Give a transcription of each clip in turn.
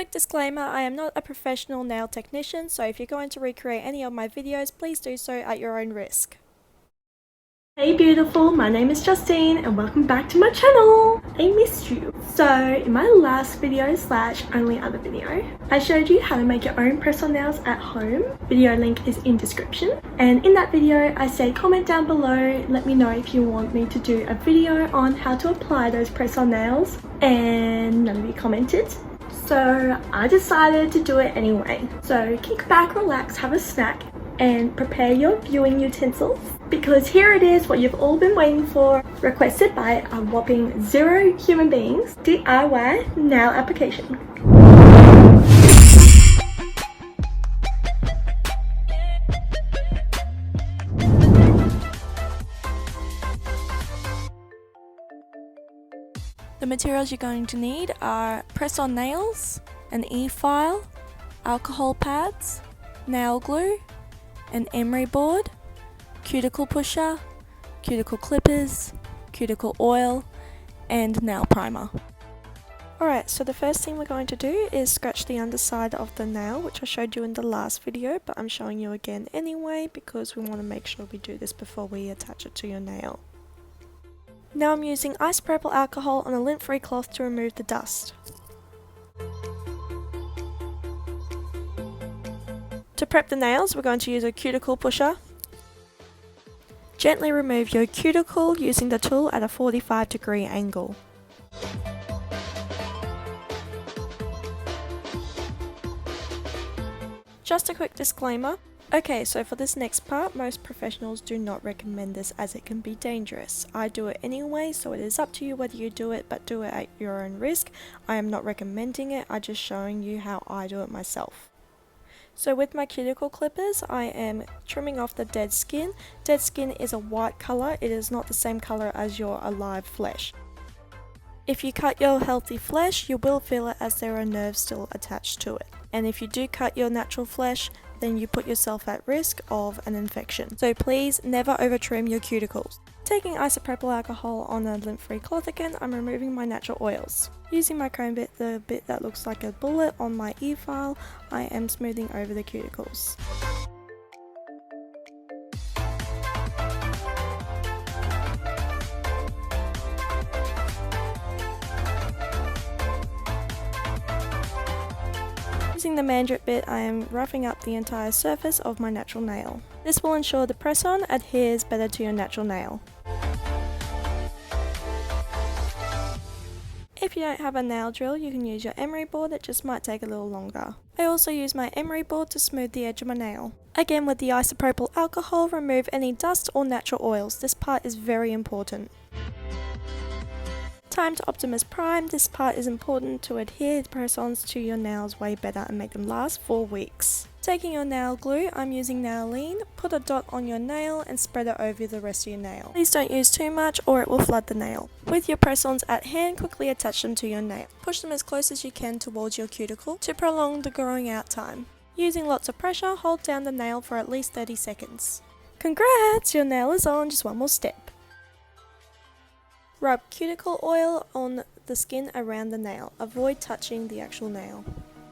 Quick disclaimer, I am not a professional nail technician, so if you're going to recreate any of my videos, please do so at your own risk. Hey beautiful, my name is Justine and welcome back to my channel. I missed you. So in my last video slash only other video, I showed you how to make your own press-on nails at home. Video link is in description. And in that video I said comment down below, let me know if you want me to do a video on how to apply those press-on nails, and none of you commented. So I decided to do it anyway. So kick back, relax, have a snack and prepare your viewing utensils, because here it is, what you've all been waiting for, requested by a whopping 0 human beings, DIY nail application. The materials you're going to need are press-on nails, an e-file, alcohol pads, nail glue, an emery board, cuticle pusher, cuticle clippers, cuticle oil, and nail primer. Alright, so the first thing we're going to do is scratch the underside of the nail, which I showed you in the last video, but I'm showing you again anyway because we want to make sure we do this before we attach it to your nail. Now I'm using isopropyl alcohol on a lint-free cloth to remove the dust. To prep the nails, we're going to use a cuticle pusher. Gently remove your cuticle using the tool at a 45-degree angle. Just a quick disclaimer. Okay, so for this next part, most professionals do not recommend this as it can be dangerous. I do it anyway, so it is up to you whether you do it, but do it at your own risk. I am not recommending it, I'm just showing you how I do it myself. So with my cuticle clippers, I am trimming off the dead skin. Dead skin is a white colour, it is not the same colour as your alive flesh. If you cut your healthy flesh, you will feel it as there are nerves still attached to it. And if you do cut your natural flesh, then you put yourself at risk of an infection. So please never over trim your cuticles. Taking isopropyl alcohol on a lint-free cloth again, I'm removing my natural oils. Using my comb bit, the bit that looks like a bullet on my e-file, I am smoothing over the cuticles. Using the mandrel bit, I am roughing up the entire surface of my natural nail. This will ensure the press-on adheres better to your natural nail. If you don't have a nail drill, you can use your emery board, it just might take a little longer. I also use my emery board to smooth the edge of my nail. Again, with the isopropyl alcohol, remove any dust or natural oils. This part is very important. Time to Optimus Prime. This part is important to adhere press-ons to your nails way better and make them last for weeks. Taking your nail glue, I'm using Nailine. Put a dot on your nail and spread it over the rest of your nail. Please don't use too much or it will flood the nail. With your press-ons at hand, quickly attach them to your nail. Push them as close as you can towards your cuticle to prolong the growing out time. Using lots of pressure, hold down the nail for at least 30 seconds. Congrats! Your nail is on, just one more step. Rub cuticle oil on the skin around the nail. Avoid touching the actual nail.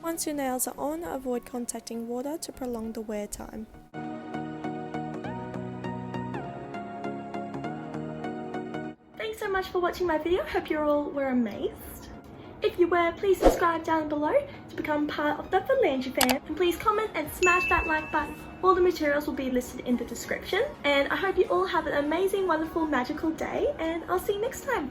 Once your nails are on, avoid contacting water to prolong the wear time. Thanks so much for watching my video. Hope you all were amazed. If you were, please subscribe down below to become part of the Phalange fam. And please comment and smash that like button. All the materials will be listed in the description. And I hope you all have an amazing, wonderful, magical day. And I'll see you next time.